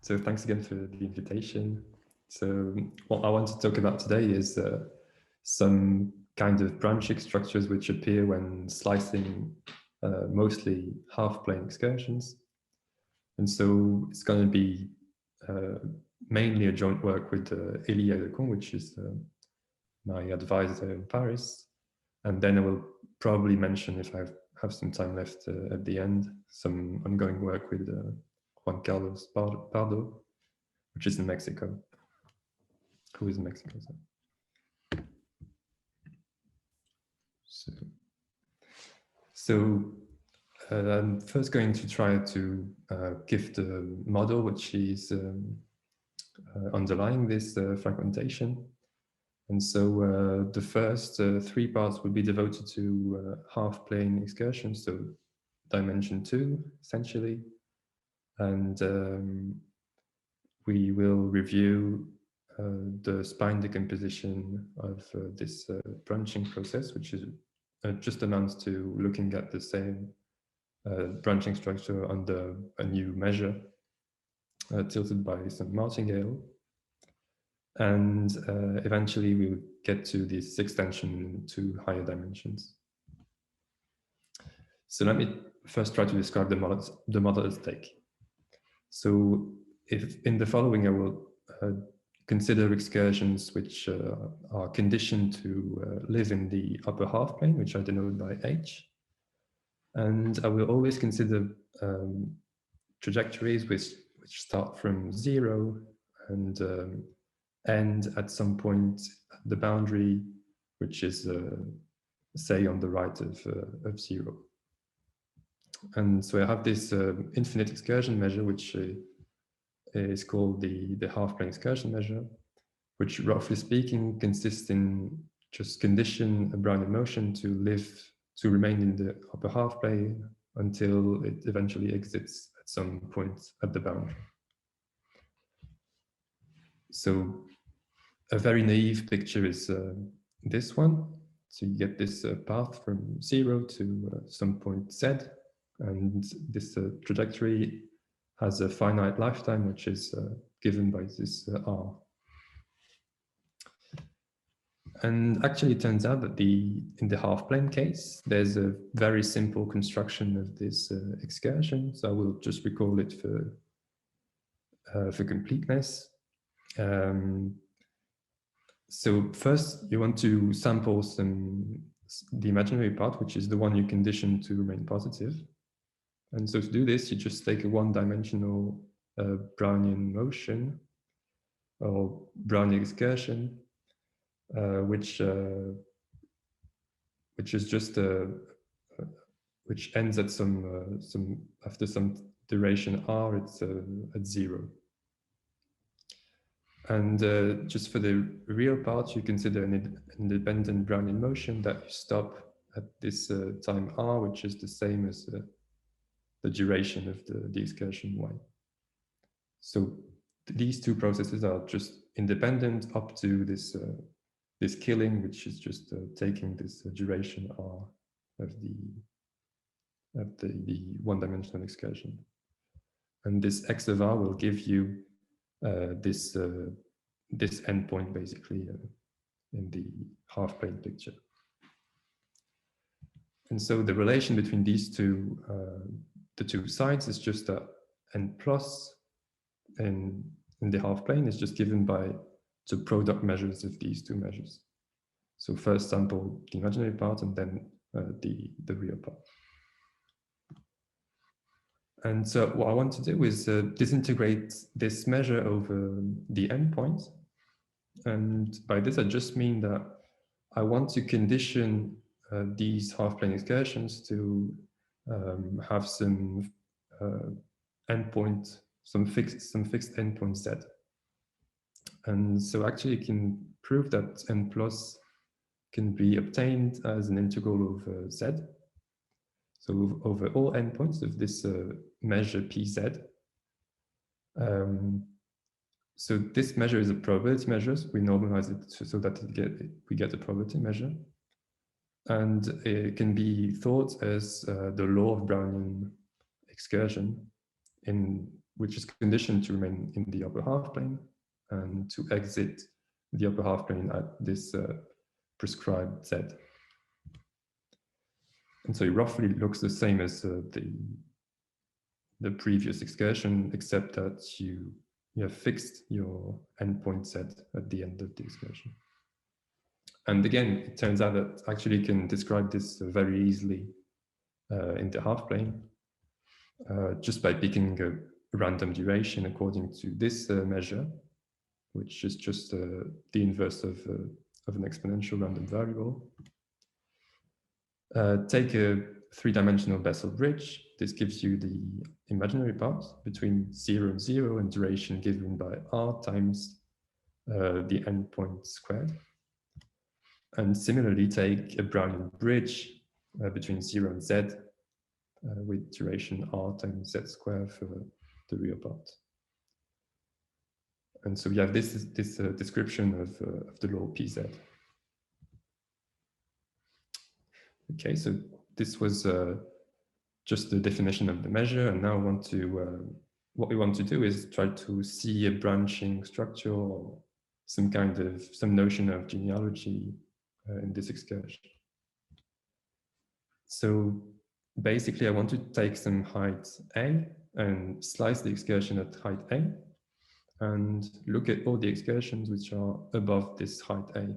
So thanks again for the invitation. So what I want to talk about today is some kind of branching structures which appear when slicing mostly half-plane excursions. And so it's going to be mainly a joint work with Élie Aïdékon, which is my advisor in Paris. And then I will probably mention, if I have some time left at the end, some ongoing work with Juan Carlos Pardo, which is in Mexico, who is in Mexico. So I'm first going to try to give the model which is underlying this fragmentation. And so the first 3 parts will be devoted to half-plane excursions, so dimension 2, essentially. And we will review the spine decomposition of this branching process, which is just amounts to looking at the same branching structure under a new measure tilted by some martingale. And eventually we will get to this extension to higher dimensions. So let me first try to describe the model at stake. So if in the following I will consider excursions which are conditioned to live in the upper half plane, which I denote by H. And I will always consider trajectories which start from 0 and end at some point at the boundary, which is say on the right of 0. And so I have this infinite excursion measure, which is called the half-plane excursion measure, which roughly speaking consists in just condition a Brownian motion to remain in the upper half plane until it eventually exits at some point at the boundary. So a very naive picture is this one. So you get this path from 0 to some point Z, and this trajectory has a finite lifetime, which is given by this R. And actually it turns out that in the half-plane case, there's a very simple construction of this excursion. So I will just recall it for completeness. So first you want to sample the imaginary part, which is the one you condition to remain positive. And so to do this, you just take a one-dimensional Brownian motion or Brownian excursion, which is just which ends at after some duration r, it's at 0. And just for the real part, you consider an independent Brownian motion that you stop at this time r, which is the same as the duration of the excursion y. So these two processes are just independent up to this this killing, which is just taking this duration r of the one-dimensional excursion. And this x of r will give you this endpoint basically in the half-plane picture. And so the relation between these two, the two sides is just that n plus in the half-plane is just given by the product measures of these two measures. So first sample the imaginary part and then the real part. And so what I want to do is disintegrate this measure over the endpoint. And by this, I just mean that I want to condition these half-plane excursions to have some endpoint, some fixed endpoint Z. And so actually you can prove that n plus can be obtained as an integral of Z. So over all endpoints of this measure PZ. So this measure is a probability measure. So we normalize it so that we get a probability measure. And it can be thought as the law of Brownian excursion in which is conditioned to remain in the upper half plane and to exit the upper half plane at this prescribed Z. And so it roughly looks the same as the previous excursion, except that you have fixed your endpoint Z at the end of the excursion. And again, it turns out that actually you can describe this very easily in the half plane, just by picking a random duration according to this measure, which is just the inverse of an exponential random variable. Take a three-dimensional Bessel bridge. This gives you the imaginary part between 0 and 0 and duration given by r times the endpoint squared. And similarly, take a Brownian bridge between 0 and z with duration r times z squared for the real part. And so we have this description of the law PZ. Okay, so this was just the definition of the measure, and now I want to what we want to do is try to see a branching structure or some notion of genealogy in this excursion. So basically, I want to take some height A and slice the excursion at height A and look at all the excursions which are above this height A.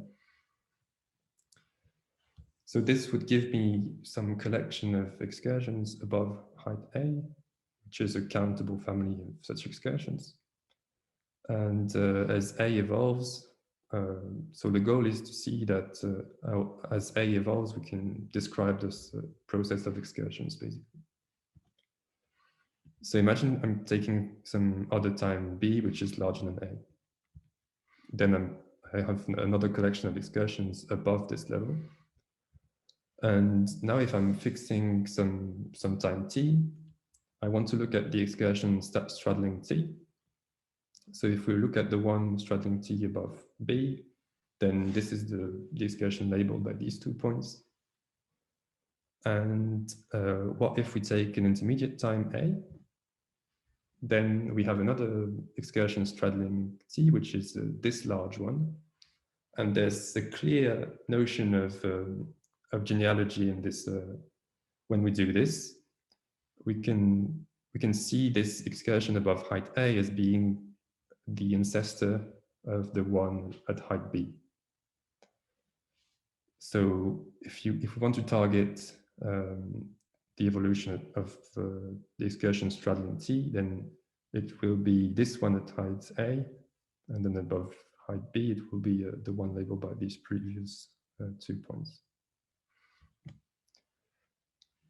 So this would give me some collection of excursions above height A, which is a countable family of such excursions. And as A evolves, so the goal is to see that as A evolves, we can describe this process of excursions, basically. So imagine I'm taking some other time B, which is larger than A. Then I have another collection of excursions above this level. And now if I'm fixing some time T, I want to look at the excursion straddling T. So if we look at the one straddling T above B, then this is the excursion labeled by these 2 points. And what if we take an intermediate time A? Then we have another excursion straddling T, which is this large one. And there's a clear notion of genealogy in this. When we do this, we can see this excursion above height A as being the ancestor of the one at height B. So if we want to target the evolution of the excursion straddling T, then it will be this one at height A, and then above height B, it will be the one labeled by these previous 2 points.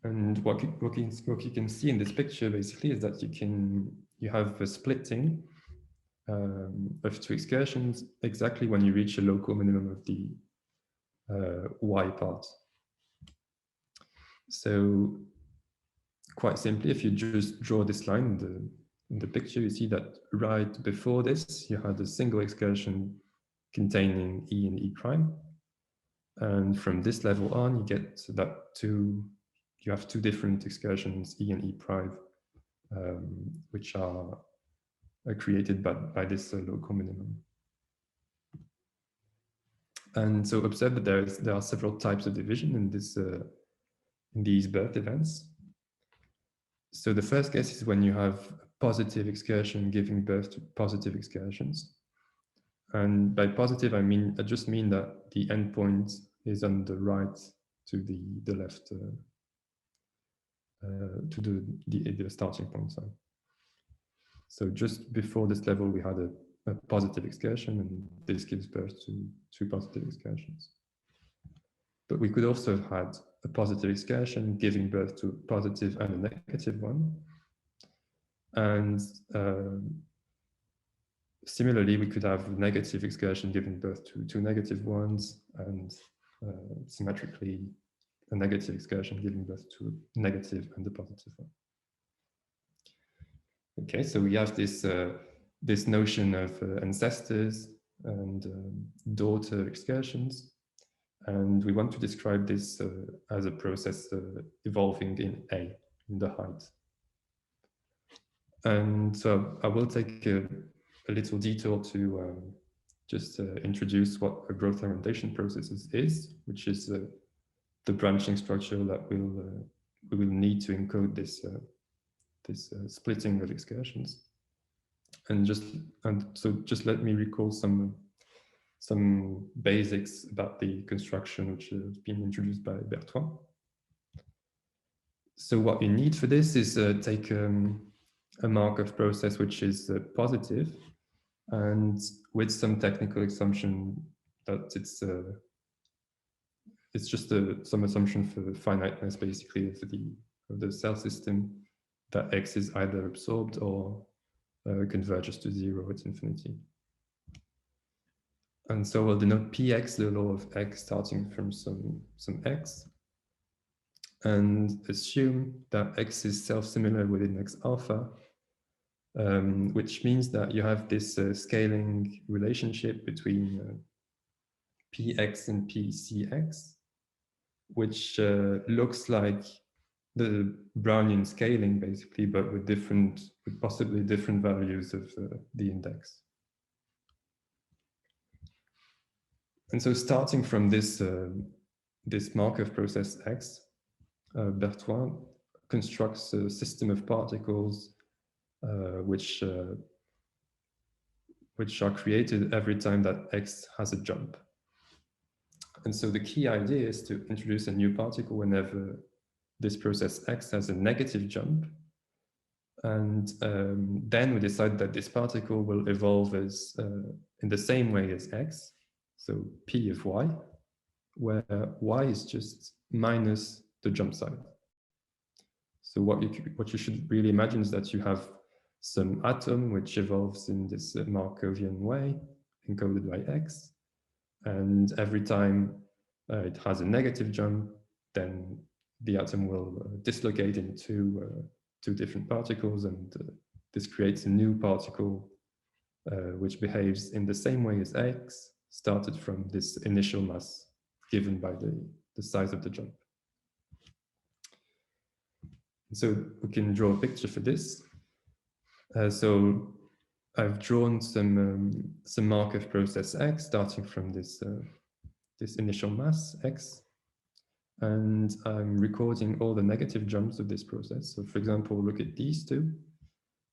And what you can see in this picture basically is that you have a splitting of 2 excursions exactly when you reach a local minimum of the Y part. So quite simply, if you just draw this line in the picture, you see that right before this, you had a single excursion containing E and E prime. And from this level on, you get that you have 2 different excursions, E and E prime, which are created by this local minimum. And so observe that there are several types of division in these birth events. So the first case is when you have a positive excursion giving birth to positive excursions. And by positive, I just mean that the endpoint is on the right to the left, to the starting point side. So just before this level, we had a positive excursion, and this gives birth to 2 positive excursions. But we could also have had a positive excursion giving birth to a positive and a negative one. And similarly, we could have a negative excursion giving birth to 2 negative ones, and symmetrically, a negative excursion giving birth to a negative and a positive one. Okay, so we have this notion of ancestors and daughter excursions, and we want to describe this as a process evolving in A, in the height. And so I will take a little detour to just introduce what a growth fragmentation process is, which is the branching structure that we will need to encode this splitting of excursions. And so just let me recall some basics about the construction which has been introduced by Bertoin. So what you need for this is take a Markov process which is positive, and with some technical assumption that it's just some assumption for finiteness, basically, of the cell system, that X is either absorbed or converges to 0 at infinity. And so we'll denote Px, the law of X, starting from some X, and assume that X is self-similar within X alpha, which means that you have this scaling relationship between Px and Pcx, which looks like the Brownian scaling, basically, but with possibly different values of the index. And so starting from this Markov process X, Bertoin constructs a system of particles which are created every time that X has a jump. And so the key idea is to introduce a new particle whenever this process X has a negative jump. And then we decide that this particle will evolve as in the same way as X, so P of Y, where Y is just minus the jump side. So what you should really imagine is that you have some atom which evolves in this Markovian way, encoded by X, and every time it has a negative jump, then the atom will dislocate into two different particles, and this creates a new particle which behaves in the same way as X, started from this initial mass given by the size of the jump. So we can draw a picture for this. So I've drawn some Markov process X starting from this initial mass X, and I'm recording all the negative jumps of this process. So for example, look at these two,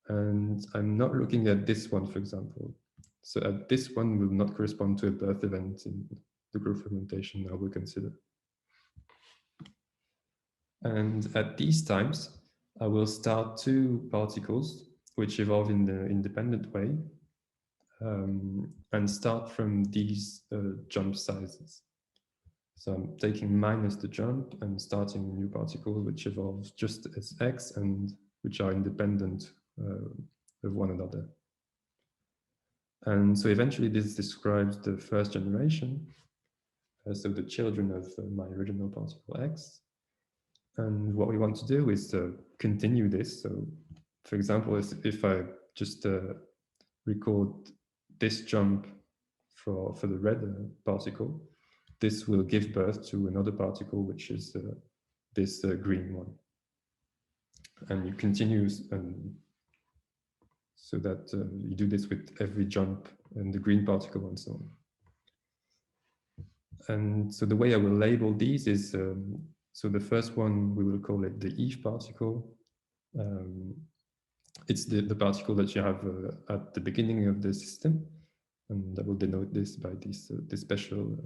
and I'm not looking at this one, for example. So this one will not correspond to a birth event in the growth fragmentation I will consider. And at these times, I will start two particles which evolve in the independent way, and start from these jump sizes. So I'm taking minus the jump and starting a new particle which evolves just as X and which are independent of one another. And so eventually this describes the first generation, so the children of my original particle X. And what we want to do is to continue this. So for example, if I just record this jump for the red particle, this will give birth to another particle, which is this green one. And you continue, so that you do this with every jump and the green particle and so on. And so the way I will label these is, so the first one, we will call it the Eve particle. It's the particle that you have at the beginning of the system. And I will denote this by this special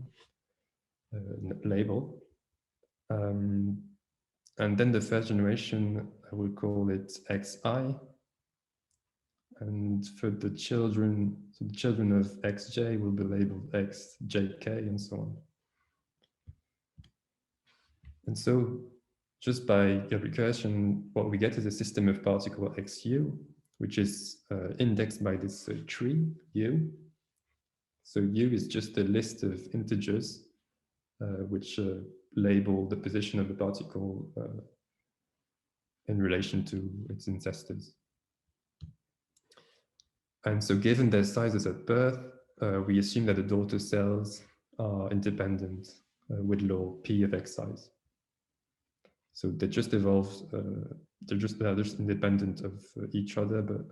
label. And then the first generation, I will call it Xi. And for the children, so the children of Xj will be labeled Xjk and so on. And so just by recursion, what we get is a system of particle Xu, which is indexed by this tree U. So U is just a list of integers which label the position of the particle in relation to its ancestors. And so given their sizes at birth, we assume that the daughter cells are independent with law P of X size. So they just evolve they're just independent of each other, but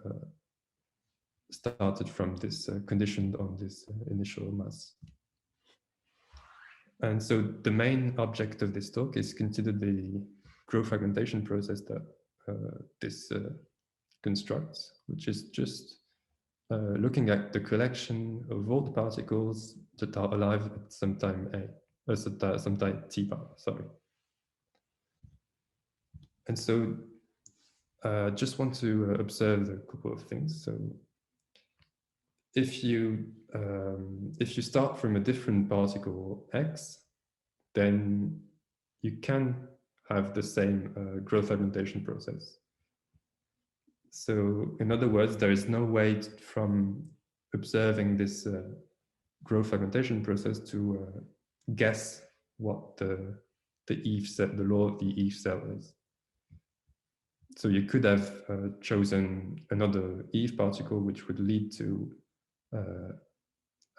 started from this conditioned on this initial mass. And so the main object of this talk is consider the growth fragmentation process that this constructs, which is just looking at the collection of all the particles that are alive at some time some time t bar, sorry. And so just want to observe a couple of things. So if you start from a different particle x, then you can have the same growth fragmentation process. So in other words, there is no way from observing this growth fragmentation process to guess what the Eve set, the law of the Eve cell is. So you could have chosen another Eve particle, which would lead to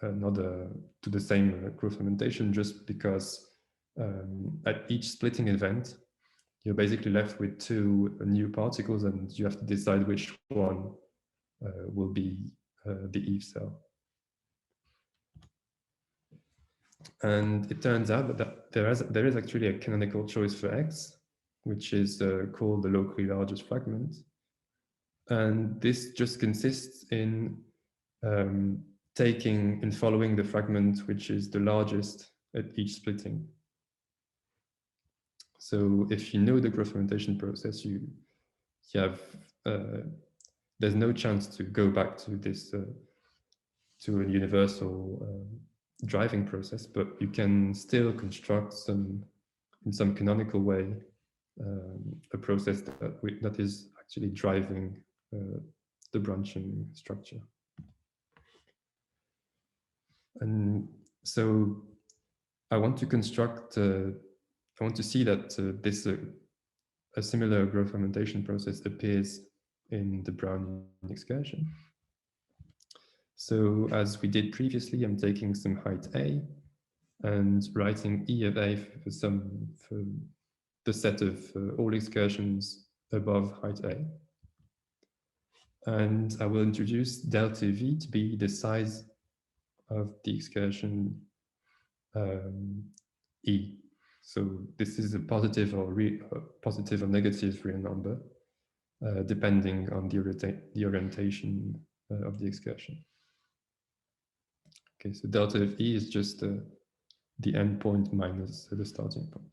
the same growth fragmentation, just because at each splitting event, you're basically left with two new particles, and you have to decide which one will be the Eve cell. And it turns out that there is actually a canonical choice for X, which is called the locally largest fragment. And this just consists in taking and following the fragment which is the largest at each splitting. So if you know the growth fragmentation process, you have there's no chance to go back to this to a universal driving process, but you can still construct in some canonical way a process that is actually driving the branching structure. And so I want to construct, I want to see that a similar growth fragmentation process appears in the Brownian excursion. So as we did previously, I'm taking some height A and writing E of A for the set of all excursions above height A. And I will introduce delta V to be the size of the excursion E. So this is a positive or negative real number, depending on the orientation of the excursion. Okay, so delta of E is just the endpoint minus the starting point.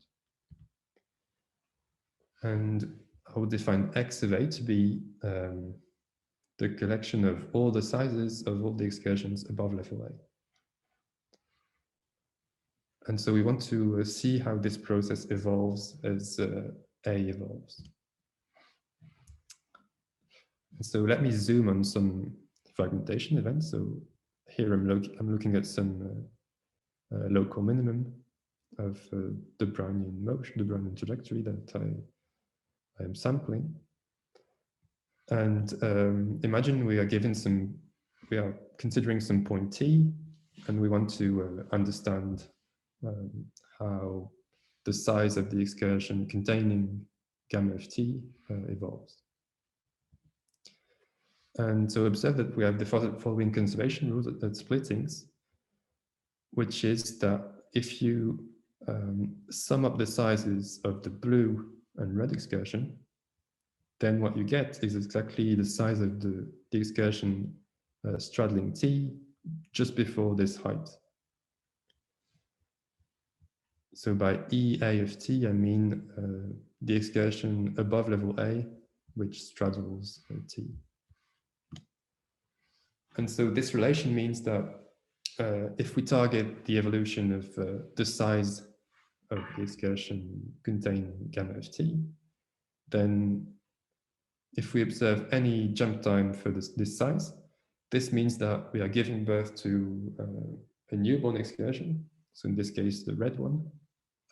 And I will define X of A to be the collection of all the sizes of all the excursions above level A. And so we want to see how this process evolves as A evolves. And so let me zoom on some fragmentation events. So here I'm looking at some local minimum of the Brownian motion, the Brownian trajectory that I am sampling. And imagine we are considering some point T, and we want to understand how the size of the excursion containing gamma of T evolves. And so observe that we have the following conservation rules at splittings, which is that if you sum up the sizes of the blue and red excursion, then what you get is exactly the size of the excursion straddling T just before this height. So by EA of T, I mean the excursion above level A, which straddles T. And so this relation means that if we target the evolution of the size of the excursion containing gamma of T, then if we observe any jump time for this size, this means that we are giving birth to a newborn excursion. So in this case, the red one.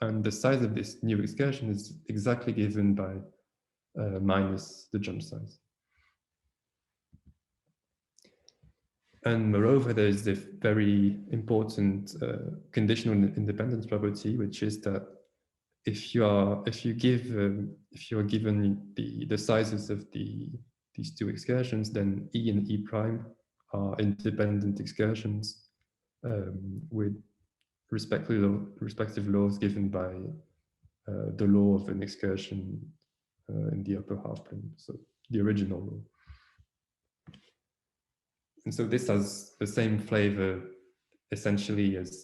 And the size of this new excursion is exactly given by minus the jump size. And moreover, there is this very important conditional independence property, which is that if you are given the sizes of these two excursions, then E and E prime are independent excursions with respective laws given by the law of an excursion in the upper half plane, so the original law. And so this has the same flavor essentially as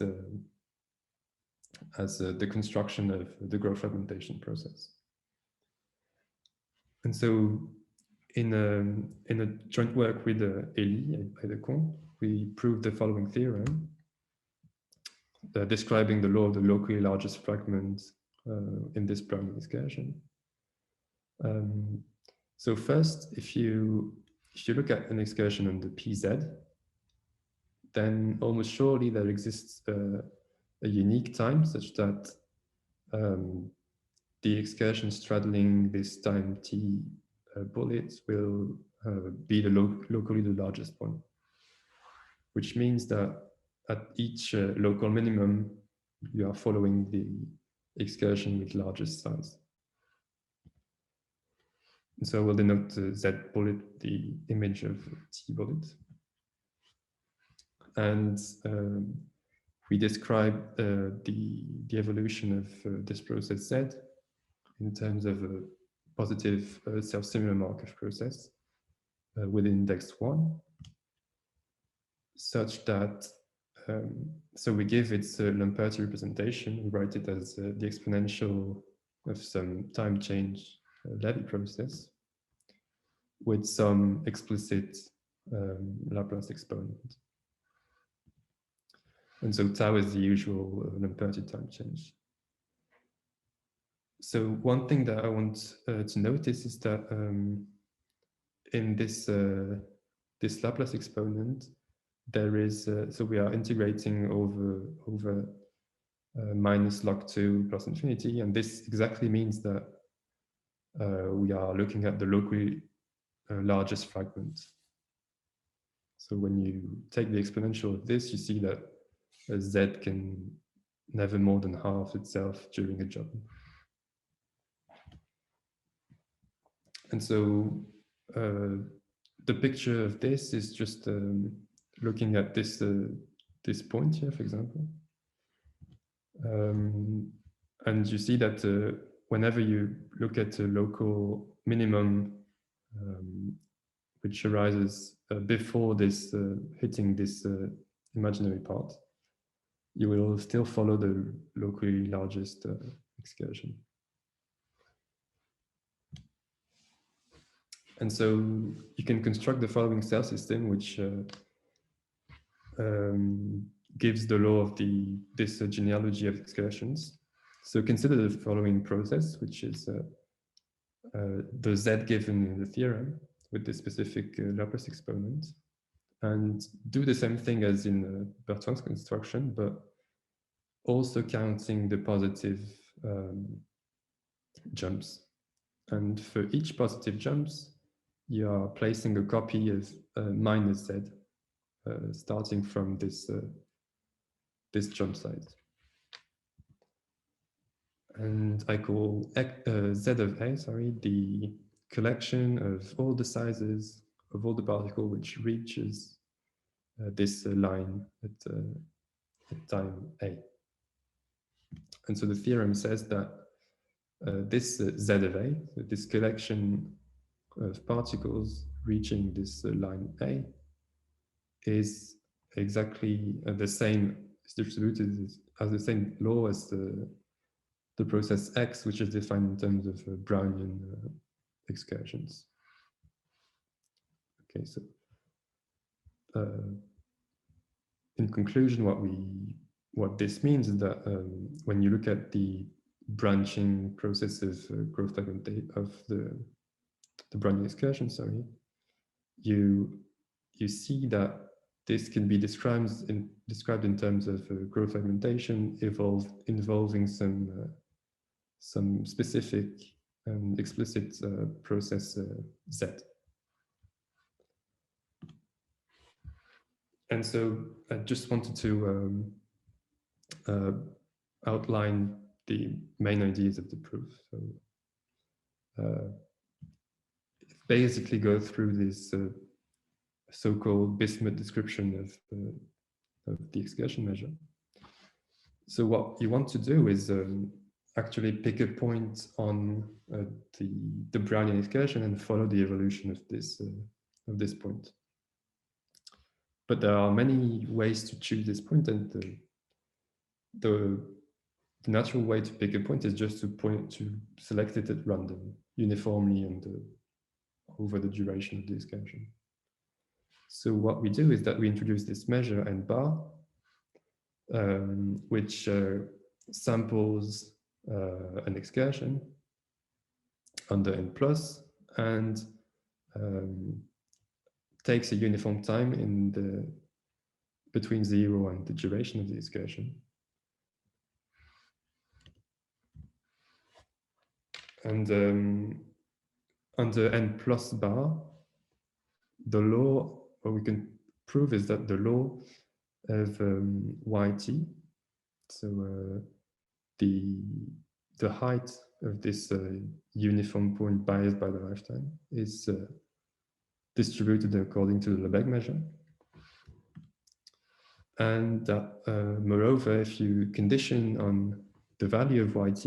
the construction of the growth fragmentation process. And so in a joint work with Élie Aïdékon, we proved the following theorem, describing the law of the locally largest fragment in this Brownian excursion. So first, if you look at an excursion under PZ, then almost surely there exists a unique time such that the excursion straddling this time t bullet will be locally the largest point, which means that at each local minimum, you are following the excursion with largest size. And so we'll denote Z bullet the image of T bullet. And we describe the evolution of this process Z in terms of a positive self-similar Markov process with index 1, such that, so we give its Lamperti representation, we write it as the exponential of some time change Levy process with some explicit Laplace exponent. And so tau is the usual Lamperti time change. So one thing that I want to notice is that in this this Laplace exponent, there is so we are integrating over minus log2 plus infinity, and this exactly means that we are looking at the locally largest fragment. So when you take the exponential of this, you see that Z can never more than halve itself during a jump. And so the picture of this is just looking at this this point here, for example. And you see that whenever you look at a local minimum which arises before this hitting this imaginary part, you will still follow the locally largest excursion. And so you can construct the following cell system, which gives the law of this genealogy of excursions. So consider the following process, which is the Z given in the theorem with the specific Laplace exponent, and do the same thing as in Bertoin's construction, but also counting the positive jumps. And for each positive jumps, you are placing a copy of minus Z, starting from this this jump size. And I call Z of A, sorry, the collection of all the sizes of all the particle which reaches this line at time A. And so the theorem says that this Z of A, this collection of particles reaching this line A, is exactly the same, is distributed as the same law as the process X, which is defined in terms of Brownian excursions. Okay, so in conclusion, what this means is that when you look at the branching process of growth of the Brownian excursion, sorry, you see that this can be described in terms of growth fragmentation involving some specific and explicit process Z. And so I just wanted to outline the main ideas of the proof. So basically go through this so-called bismuth description of the excursion measure. So what you want to do is actually pick a point on the Brownian excursion and follow the evolution of this point. But there are many ways to choose this point, and the natural way to pick a point is just to select it at random, uniformly and over the duration of the excursion. So what we do is that we introduce this measure n bar, which samples an excursion under n plus and takes a uniform time in between 0 and the duration of the excursion. And under n plus bar, the law, what we can prove is that the law of yt, so the height of this uniform point biased by the lifetime is distributed according to the Lebesgue measure. And moreover, if you condition on the value of yt,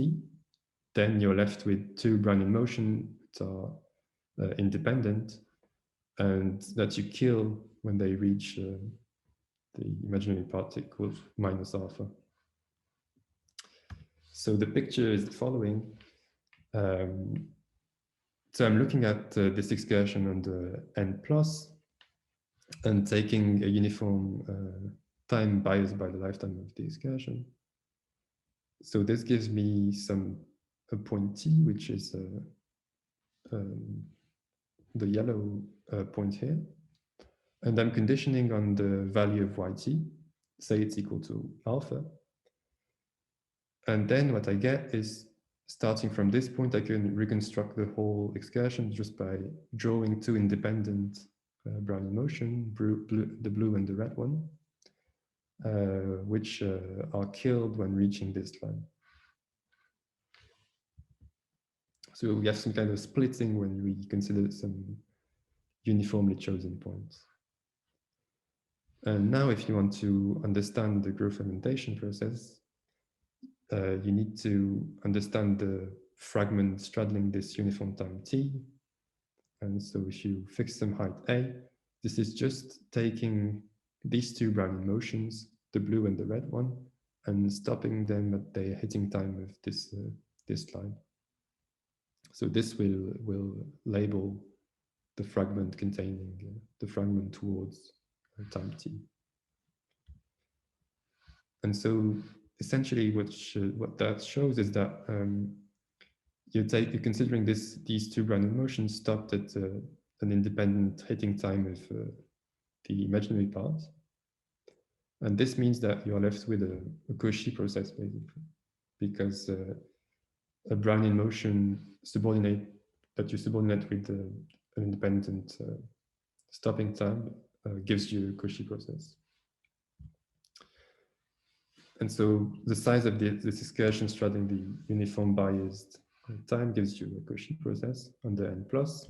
then you're left with two Brownian motions that are independent and that you kill when they reach the imaginary particles minus alpha. So the picture is the following. So I'm looking at this excursion under n plus and taking a uniform time biased by the lifetime of the excursion. So this gives me a point t, which is the yellow point here. And I'm conditioning on the value of yt, say it's equal to alpha. And then what I get is, starting from this point, I can reconstruct the whole excursion just by drawing two independent Brownian motion, the blue and the red one, which are killed when reaching this line. So we have some kind of splitting when we consider some uniformly chosen points. And now if you want to understand the growth-fragmentation process, you need to understand the fragment straddling this uniform time t. And so if you fix some height a, this is just taking these two Brownian motions, the blue and the red one, and stopping them at the hitting time of this line. So this will label the fragment containing the fragment towards time t. And so essentially what that shows is that you're considering these two Brownian motions stopped at an independent hitting time of the imaginary part. And this means that you're left with a Cauchy process, basically, because a Brownian motion that you subordinate with an independent stopping time gives you a Cauchy process. And so the size of this excursion straddling the uniform biased time gives you a Cauchy process under n plus.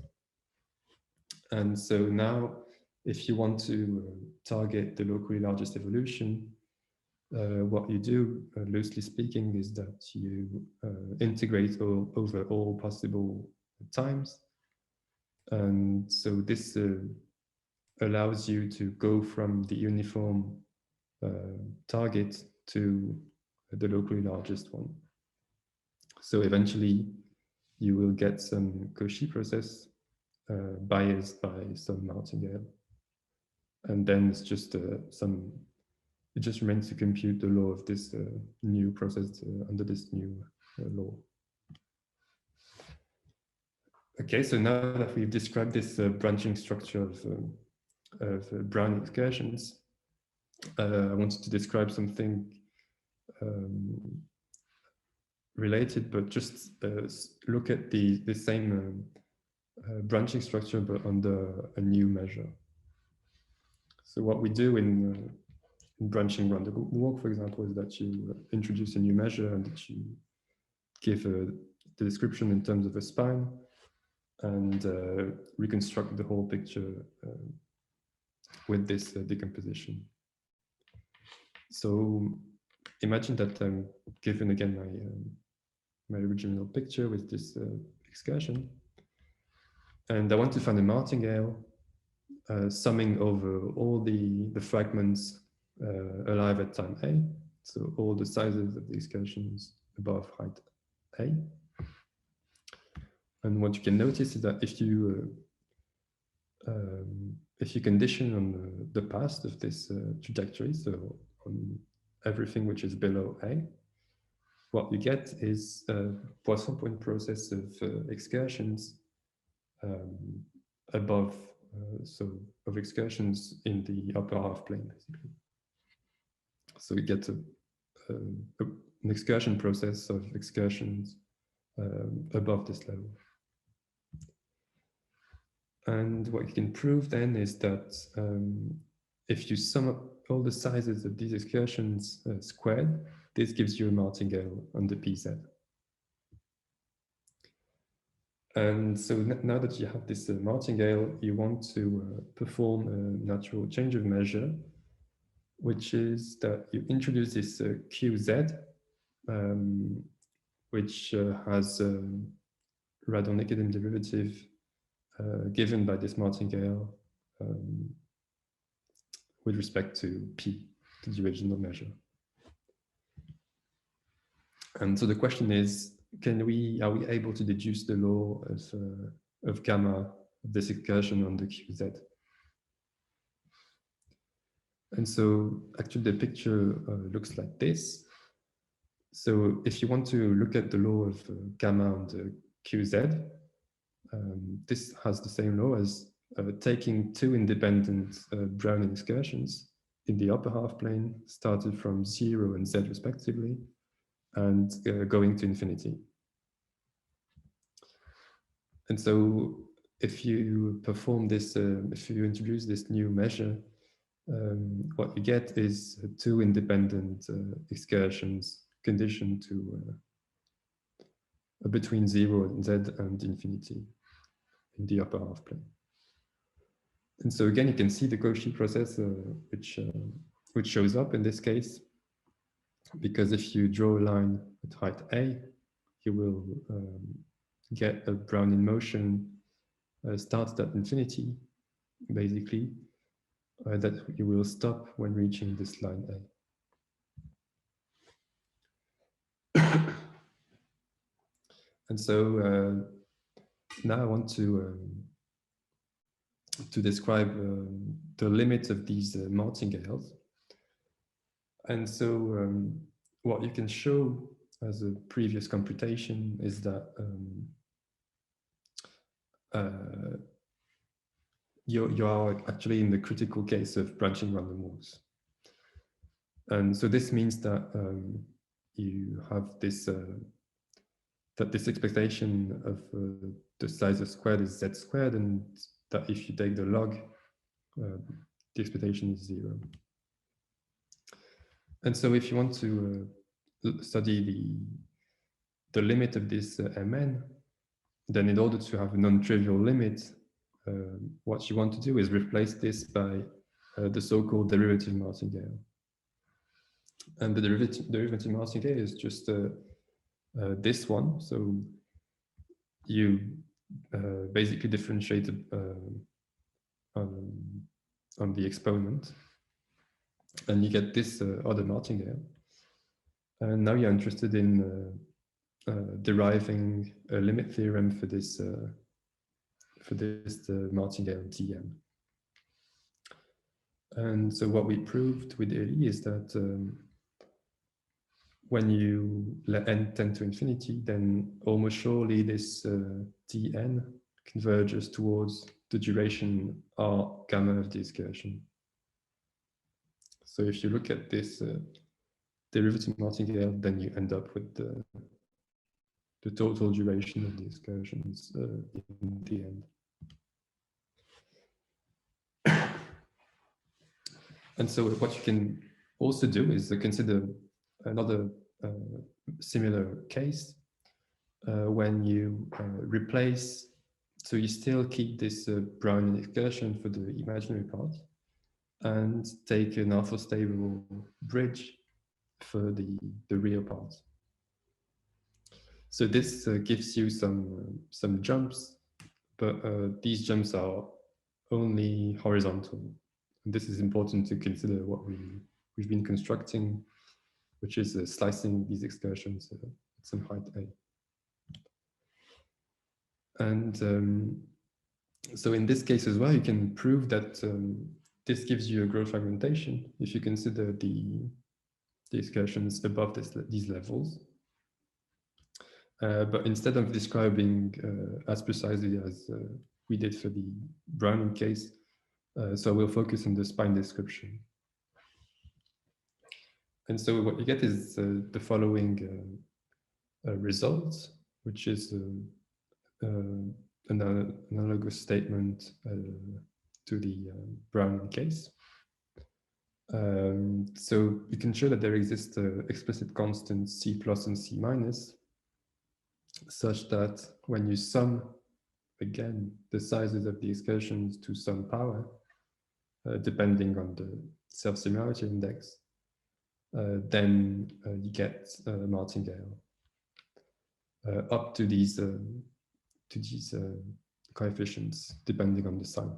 And so now, if you want to target the locally largest evolution, what you do, loosely speaking, is that you integrate over all possible times. And so this allows you to go from the uniform target to the locally largest one. So eventually you will get some Cauchy process biased by some martingale. And then it's just it just remains to compute the law of this new process under this new law. Okay, so now that we've described this branching structure of Brownian excursions, I wanted to describe something related, but just look at the same branching structure, but under a new measure. So what we do in branching random walk, for example, is that you introduce a new measure and that you give the description in terms of a spine, and reconstruct the whole picture with this decomposition. So imagine that I'm given again my original picture with this excursion, and I want to find a martingale summing over all the fragments alive at time A, so all the sizes of the excursions above height A. And what you can notice is that if you condition on the past of this trajectory, so on everything which is below A, what you get is a Poisson point process of excursions above, so of excursions in the upper half plane, basically. So you get an excursion process of excursions above this level. And what you can prove then is that if you sum up all the sizes of these excursions squared, this gives you a martingale on the PZ. And so now that you have this martingale, you want to perform a natural change of measure, which is that you introduce this QZ, which has a Radon-Nikodym derivative given by this martingale with respect to P, to the original measure. And so the question is, are we able to deduce the law of gamma of this excursion on the QZ? And so actually the picture looks like this. So if you want to look at the law of gamma on the QZ, this has the same law as taking two independent Brownian excursions in the upper half plane, started from 0 and Z respectively, and going to infinity. And so if you perform this, if you introduce this new measure, what you get is two independent excursions conditioned to between 0 and Z and infinity in the upper half plane. And so again, you can see the Cauchy process which shows up in this case, because if you draw a line at height A, you will get a Brownian motion starts at infinity, basically, that you will stop when reaching this line A. And so now I want to describe the limit of these martingales. And so what you can show as a previous computation is that you are actually in the critical case of branching random walks. And so this means that you have this that this expectation of the size of squared is Z squared, and that if you take the log, the expectation is 0. And so if you want to study the limit of this Mn, then in order to have a non-trivial limit, what you want to do is replace this by the so-called derivative martingale. And the derivative martingale is just this one. So you basically differentiate on the exponent, and you get this other martingale. And now you're interested in deriving a limit theorem for this martingale Tm. And so what we proved with Élie is that when you let n tend to infinity, then almost surely this Tn converges towards the duration R gamma of the excursion. So if you look at this derivative martingale, then you end up with the total duration of the excursions in the end. And so what you can also do is consider another similar case, when you replace, so you still keep this Brownian excursion for the imaginary part and take an orthostable bridge for the real part. So this gives you some jumps, but these jumps are only horizontal. And this is important to consider what we've been constructing, which is slicing these excursions at some height A. And so in this case as well, you can prove that this gives you a growth fragmentation if you consider the excursions above these levels. But instead of describing as precisely as we did for the Brownian case, so we'll focus on the spine description. And so what you get is the following result, which is an analogous statement to the Brownian case. So you can show that there exists explicit constants C plus and C minus, such that when you sum, again, the sizes of the excursions to some power, depending on the self-similarity index, then you get martingale up to these coefficients, depending on the sign.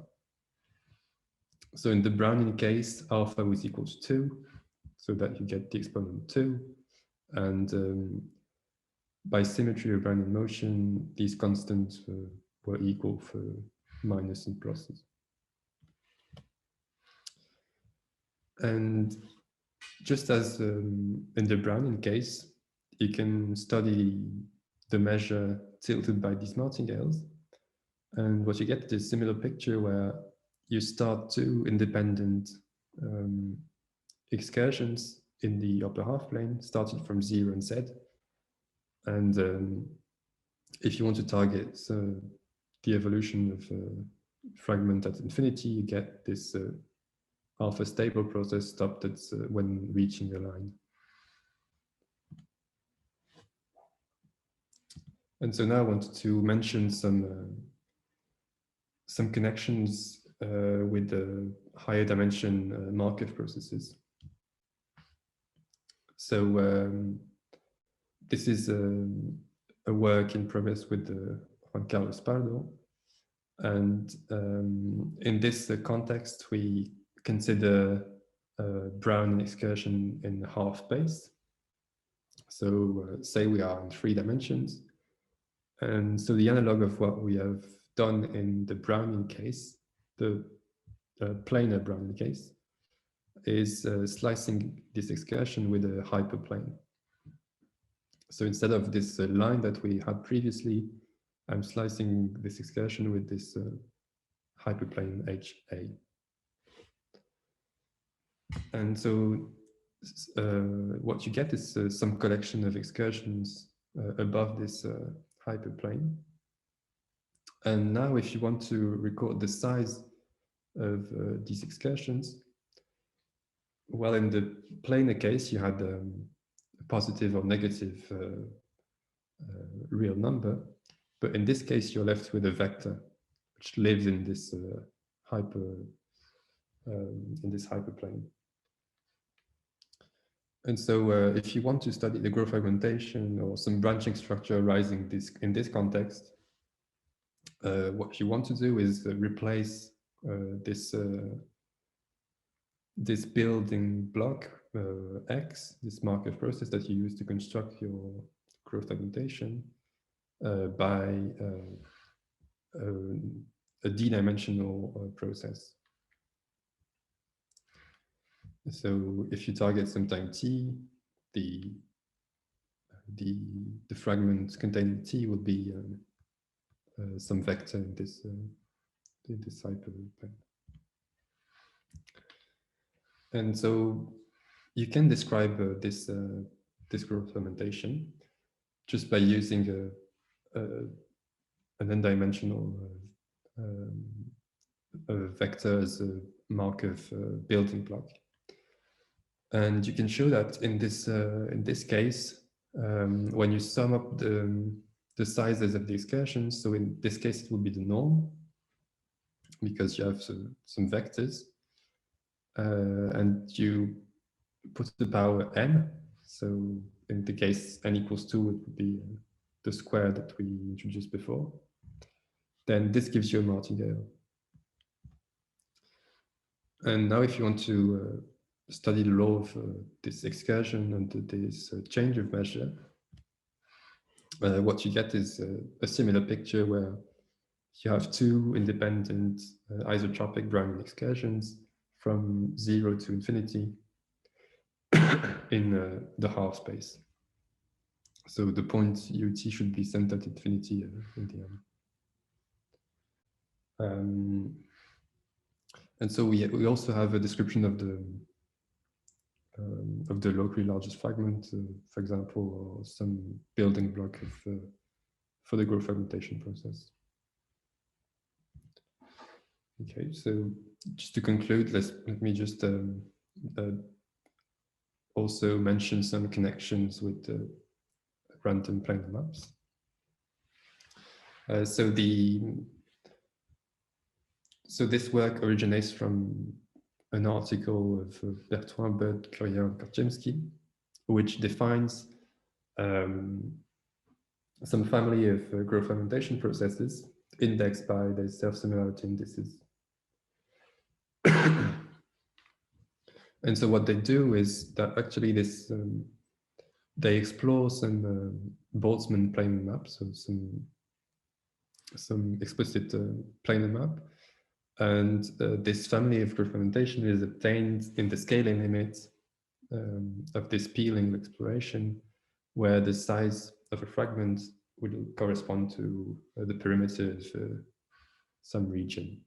So in the Brownian case, alpha was equal to 2, so that you get the exponent 2. And by symmetry of Brownian motion, these constants were equal for minus and pluses. And just as in the Brownian case, you can study the measure tilted by these martingales. And what you get is a similar picture where you start two independent excursions in the upper half plane, starting from 0 and Z. And if you want to target the evolution of a fragment at infinity, you get this alpha stable process stopped at when reaching a line. And so now I wanted to mention some connections with the higher dimension Markov processes. So this is a work in progress with Juan Carlos Pardo. And in this context, we consider Brownian excursion in half space. So say we are in 3 dimensions. And so the analog of what we have done in the Brownian case, the planar Brownian case, is slicing this excursion with a hyperplane. So instead of this line that we had previously, I'm slicing this excursion with this hyperplane HA. And so what you get is some collection of excursions above this hyperplane. And now if you want to record the size of these excursions, well, in the planar case, you had a positive or negative real number. But in this case, you're left with a vector which lives in this hyperplane. And so if you want to study the growth fragmentation or some branching structure arising in this context, what you want to do is replace this building block X, this Markov process that you use to construct your growth fragmentation, by a d-dimensional process. So if you target some time t, the fragment containing t will be some vector in this hyperplane. And so you can describe this growth fragmentation just by using an n-dimensional vector as a Markov building block. And you can show that in this case, when you sum up the the sizes of the excursions. So in this case, it will be the norm, because you have some vectors, and you put the power n. So in the case n equals 2, it would be the square that we introduced before. Then this gives you a martingale. And now if you want to study the law of this excursion and this change of measure, what you get is a similar picture where you have two independent isotropic Brownian excursions from 0 to infinity in the half space. So the point ut should be centered at infinity in the end. And so we also have a description of the locally largest fragment, for example, or some building block of, for the growth fragmentation process. Okay, so just to conclude, let me just also mention some connections with random planar maps. So this work originates from an article of Bertoin, Curien and Kortchemski, which defines some family of growth fragmentation processes indexed by their self-similarity indices. And so what they do is that actually this they explore some Boltzmann planar maps, so some explicit planar map. And this family of growth fragmentation is obtained in the scaling limit of this peeling exploration, where the size of a fragment will correspond to the perimeter of some region.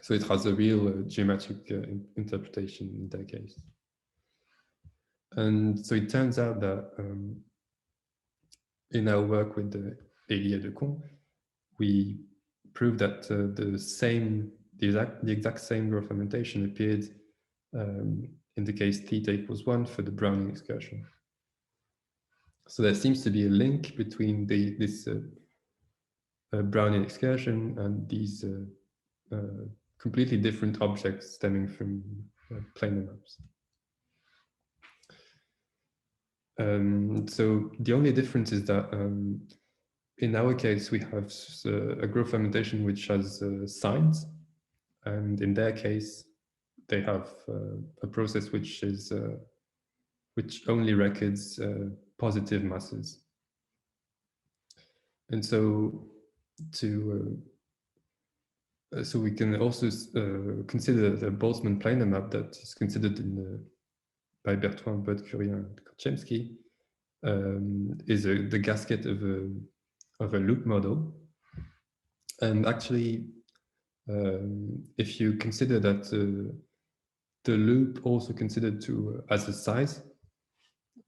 So it has a real geometric interpretation in that case. And so it turns out that in our work with Élie Aïdékon, we proved that the exact same growth fragmentation appeared in the case theta equals 1 for the Brownian excursion. So there seems to be a link between this Brownian excursion and these completely different objects stemming from planar maps. So the only difference is that in our case, we have a growth fragmentation which has signs, and in their case, they have a process which only records positive masses. And so so we can also consider the Boltzmann planar map that is considered by Bertoin, Curien and Kortchemski is the gasket of a loop model. And actually, if you consider that the loop also considered as a size,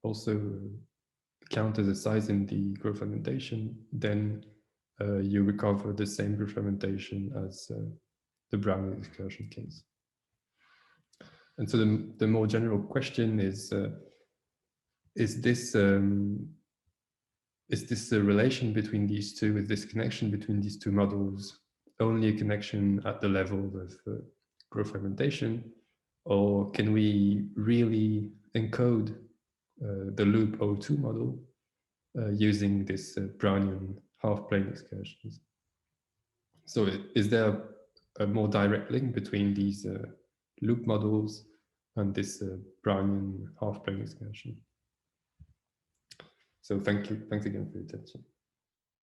also count as a size in the growth fragmentation, then you recover the same growth fragmentation as the Brownian excursion case. And so the more general question is this a relation between these two? Is this connection between these two models only a connection at the level of growth fragmentation, or can we really encode the loop O2 model using this Brownian half-plane excursions? So is there a more direct link between these loop models and this Brownian half-plane excursion? So thanks again for your attention.